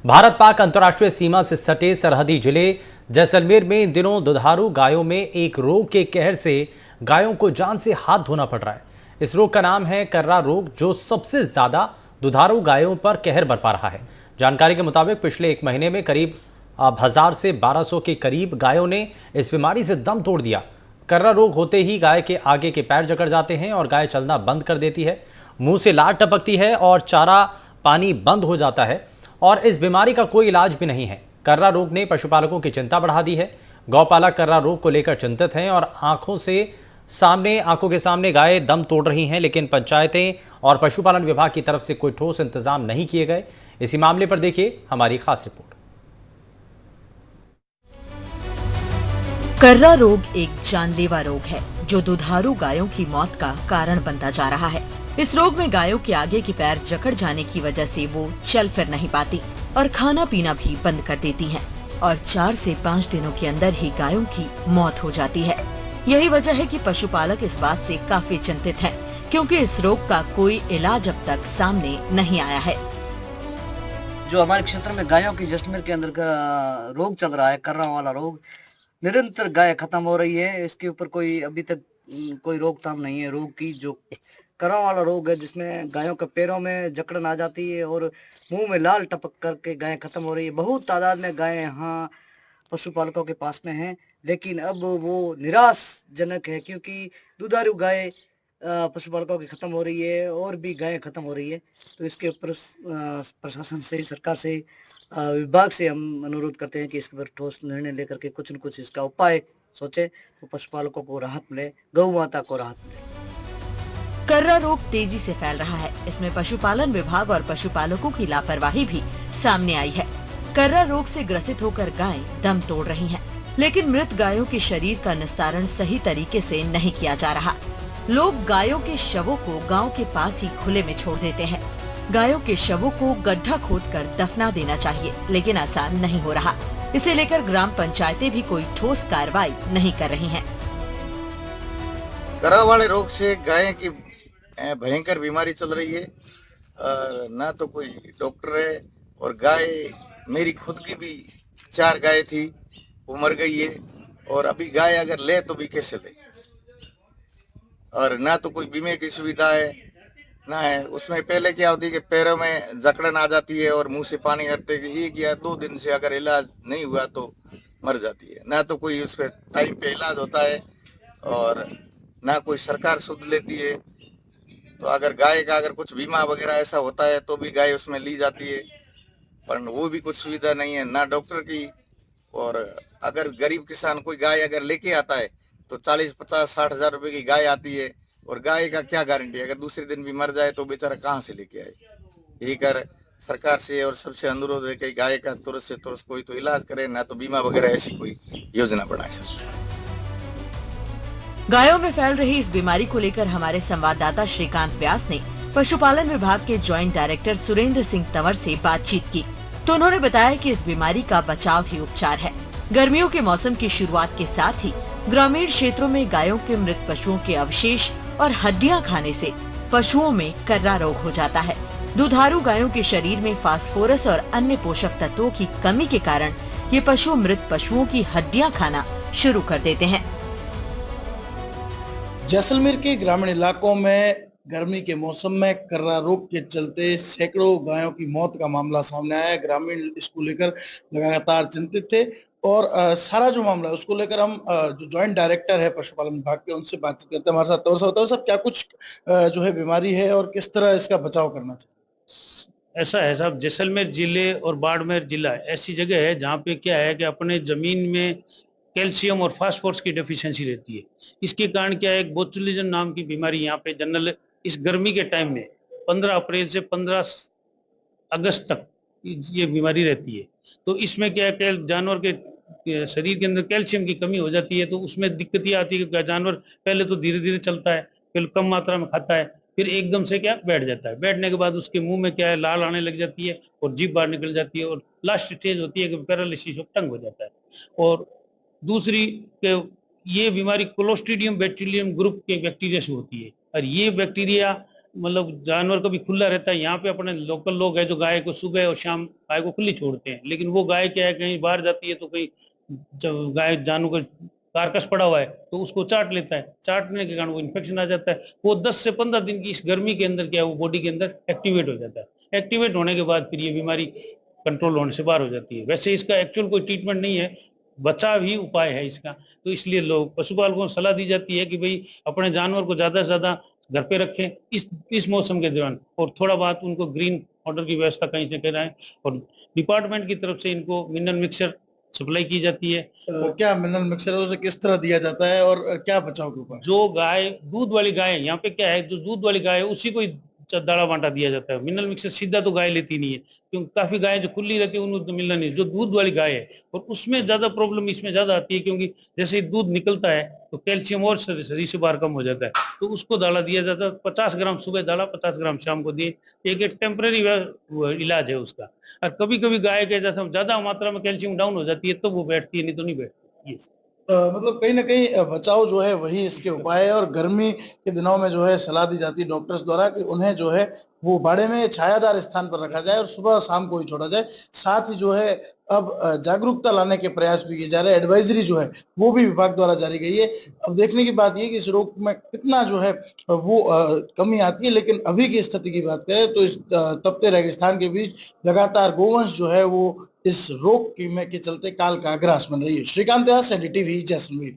भारत पाक अंतर्राष्ट्रीय सीमा से सटे सरहदी जिले जैसलमेर में इन दिनों दुधारू गायों में एक रोग के कहर से गायों को जान से हाथ धोना पड़ रहा है। इस रोग का नाम है कर्रा रोग, जो सबसे ज्यादा दुधारू गायों पर कहर बरपा रहा है। जानकारी के मुताबिक पिछले एक महीने में करीब 1000 से 1200 के करीब गायों ने इस बीमारी से दम तोड़ दिया। कर्रा रोग होते ही गाय के आगे के पैर जकड़ जाते हैं और गाय चलना बंद कर देती है, मुंह से लार टपकती है और चारा पानी बंद हो जाता है। और इस बीमारी का कोई इलाज भी नहीं है। कर्रा रोग ने पशुपालकों की चिंता बढ़ा दी है। गौपालक कर्रा रोग को लेकर चिंतित हैं और आंखों के सामने गाय दम तोड़ रही हैं, लेकिन पंचायतें और पशुपालन विभाग की तरफ से कोई ठोस इंतजाम नहीं किए गए। इसी मामले पर देखिए हमारी खास रिपोर्ट। कर्रा रोग एक जानलेवा रोग है जो दुधारू गायों की मौत का कारण बनता जा रहा है। इस रोग में गायों के आगे के पैर जकड़ जाने की वजह से वो चल फिर नहीं पाती और खाना पीना भी बंद कर देती हैं और 4 से 5 दिनों के अंदर ही गायों की मौत हो जाती है। यही वजह है कि पशुपालक इस बात से काफी चिंतित हैं, क्योंकि इस रोग का कोई इलाज अब तक सामने नहीं आया है। जो हमारे क्षेत्र में गायों की जैसलमेर के अंदर का रोग चल रहा है, कर्रा वाला रोग, निरंतर गाय खत्म हो रही है। इसके ऊपर कोई अभी तक कोई रोकथाम नहीं है रोग की। जो कर्रा वाला रोग है जिसमें गायों के पैरों में जकड़न आ जाती है और मुंह में लाल टपक करके गाय खत्म हो रही है। बहुत तादाद में गायें यहाँ पशुपालकों के पास में हैं, लेकिन अब वो निराशजनक है, क्योंकि दुधारू गाय पशुपालकों की खत्म हो रही है और भी गायें खत्म हो रही है। तो इसके ऊपर प्रशासन से, सरकार से, विभाग से हम अनुरोध करते हैं कि इसके ऊपर ठोस निर्णय लेकर के कुछ न कुछ इसका उपाय सोचे, तो पशुपालकों को राहत मिले, गौ माता को राहत मिले। कर्रा रोग तेजी से फैल रहा है। इसमें पशुपालन विभाग और पशुपालकों की लापरवाही भी सामने आई है। कर्रा रोग से ग्रसित होकर गायें दम तोड़ रही हैं, लेकिन मृत गायों के शरीर का निस्तारण सही तरीके से नहीं किया जा रहा। लोग गायों के शवों को गांव के पास ही खुले में छोड़ देते हैं। गायों के शवों को गड्ढा खोदकर दफना देना चाहिए, लेकिन आसान नहीं हो रहा। इसे लेकर ग्राम पंचायतें भी कोई ठोस कार्रवाई नहीं कर रही हैं। कर्रा वाले रोग से गाय की भयंकर बीमारी चल रही है और ना तो कोई डॉक्टर है। और गाय मेरी खुद की भी 4 गाय थी, वो मर गई है। और अभी गाय अगर ले तो भी कैसे ले, और ना तो कोई बीमे की सुविधा है ना है। उसमें पहले क्या होती है कि पैरों में जकड़न आ जाती है और मुंह से पानी हटते कि 1 या 2 दिन से अगर इलाज नहीं हुआ तो मर जाती है। ना तो कोई उस पर टाइम पे इलाज होता है और ना कोई सरकार सुध लेती है। तो अगर गाय का अगर कुछ बीमा वगैरह ऐसा होता है तो भी गाय उसमें ली जाती है, पर वो भी कुछ सुविधा नहीं है, ना डॉक्टर की। और अगर गरीब किसान कोई गाय अगर लेके आता है तो 40, 50, 60 हजार रुपए की गाय आती है, और गाय का क्या गारंटी है, अगर दूसरे दिन भी मर जाए तो बेचारा कहाँ से लेके आए। यही कर सरकार से और सबसे अनुरोध है कि गाय का तुरंत से तुरंत कोई तो इलाज करे, ना तो बीमा वगैरह ऐसी कोई योजना बनाए सरकार। गायों में फैल रही इस बीमारी को लेकर हमारे संवाददाता श्रीकांत व्यास ने पशुपालन विभाग के ज्वाइंट डायरेक्टर सुरेंद्र सिंह तंवर से बातचीत की, तो उन्होंने बताया कि इस बीमारी का बचाव ही उपचार है। गर्मियों के मौसम की शुरुआत के साथ ही ग्रामीण क्षेत्रों में गायों के मृत पशुओं के अवशेष और हड्डियां खाने से पशुओं में कर्रा रोग हो जाता है। दुधारू गायों के शरीर में फास्फोरस और अन्य पोषक तत्वों की कमी के कारण ये पशु मृत पशुओं की हड्डियां खाना शुरू कर देते हैं। जैसलमेर के ग्रामीण इलाकों में गर्मी के मौसम में कर्रा रोग के चलते सैकड़ों गायों की मौत का मामला सामने आया है। ग्रामीण इसको लेकर लगातार चिंतित थे और सारा जो मामला है उसको लेकर हम जो ज्वाइंट डायरेक्टर है पशुपालन विभाग के, उनसे बातचीत करते हैं। हमारे साथ तंवर साहब, क्या कुछ जो है बीमारी है और किस तरह इसका बचाव करना चाहिए? ऐसा है साहब, जैसलमेर जिले और बाड़मेर जिला ऐसी जगह है जहाँ पे क्या है कि अपने जमीन में कैल्शियम और फास्फोरस की डेफिशिएंसी रहती है। इसके कारण क्या है, एक बोtulism नाम की बीमारी यहाँ पे जनरल इस गर्मी के टाइम में 15 अप्रैल से 15 अगस्त तक ये बीमारी रहती है। तो इसमें क्या है कि जानवर के शरीर के अंदर कैल्शियम की कमी हो जाती है, तो उसमें दिक्कत ये आती है कि जानवर पहले तो धीरे धीरे चलता है, फिर कम मात्रा में खाता है, फिर एकदम से क्या बैठ जाता है। बैठने के बाद उसके मुंह में क्या है, लाल आने लग जाती है और जीभ बाहर निकल जाती है और लास्ट स्टेज होती है कि पैरालिसिस ऑफ टंग हो जाता है। और दूसरी ये बीमारी क्लोस्ट्रीडियम बैक्टीरियम ग्रुप के बैक्टीरिया से होती है, और ये बैक्टीरिया मतलब जानवर कभी खुला रहता है। यहाँ पे अपने लोकल लोग हैं जो गाय को सुबह और शाम गाय को खुली छोड़ते हैं, लेकिन वो गाय क्या है, कहीं बाहर जाती है तो कहीं जब गाय जानवर का कारकस पड़ा हुआ है तो उसको चाट लेता है, चाटने के कारण वो इन्फेक्शन आ जाता है। वो 10 से 15 दिन की इस गर्मी के अंदर क्या है, वो बॉडी के अंदर एक्टिवेट हो जाता है। एक्टिवेट होने के बाद फिर ये बीमारी कंट्रोल होने से बाहर हो जाती है। वैसे इसका एक्चुअल कोई ट्रीटमेंट नहीं है, बचाव ही उपाय है इसका। तो इसलिए लोग पशुपालकों को सलाह दी जाती है कि भाई अपने जानवर को ज्यादा से ज्यादा घर पे रखें इस मौसम के दौरान, और थोड़ा बहुत उनको ग्रीन पाउडर की व्यवस्था कहीं से कराएं, और डिपार्टमेंट की तरफ से इनको मिनरल मिक्सचर सप्लाई की जाती है। क्या मिनरल मिक्सचर उसे किस तरह दिया जाता है और क्या बचाव के उपाय? जो गाय दूध वाली गाय है, यहाँ पे क्या है, जो दूध वाली गाय है उसी को ही दाना बांटा दिया जाता है। मिनरल मिक्सचर सीधा तो गाय लेती नहीं है, क्योंकि काफी गाय जो खुली रहती है उनको तो मिलना नहीं। जो दूध वाली गाय है, और उसमें ज्यादा प्रॉब्लम इसमें ज्यादा आती है, क्योंकि जैसे ही दूध निकलता है तो कैल्शियम और शरीर से बाहर कम हो जाता है, तो उसको दाना दिया जाता है। 50 ग्राम सुबह दाना, 50 ग्राम शाम को दिए। एक टेम्पररी इलाज है उसका। और कभी कभी गाय के जैसा ज्यादा मात्रा में कैल्शियम डाउन हो जाती है तो वो बैठती है, नहीं तो नहीं बैठती। मतलब कहीं ना कहीं बचाव जो है वही इसके उपाय है। और गर्मी के दिनों में जो है सलाह दी जाती है डॉक्टर्स द्वारा कि उन्हें जो है वो बाड़े में छायादार स्थान पर रखा जाए और सुबह शाम को ही छोड़ा जाए। साथ ही जो है अब जागरूकता लाने के प्रयास भी किए जा रहे हैं। एडवाइजरी जो है वो भी विभाग द्वारा जारी गई है। अब देखने की बात ये कि इस रोग में कितना जो है वो कमी आती है। लेकिन अभी की स्थिति की बात करें तो इस तपते रेगिस्तान के बीच लगातार गोवंश जो है वो इस रोग के चलते काल का ग्रास बन रही है। श्रीकांत व्यास, एनडीटीवी, जैसलमेर।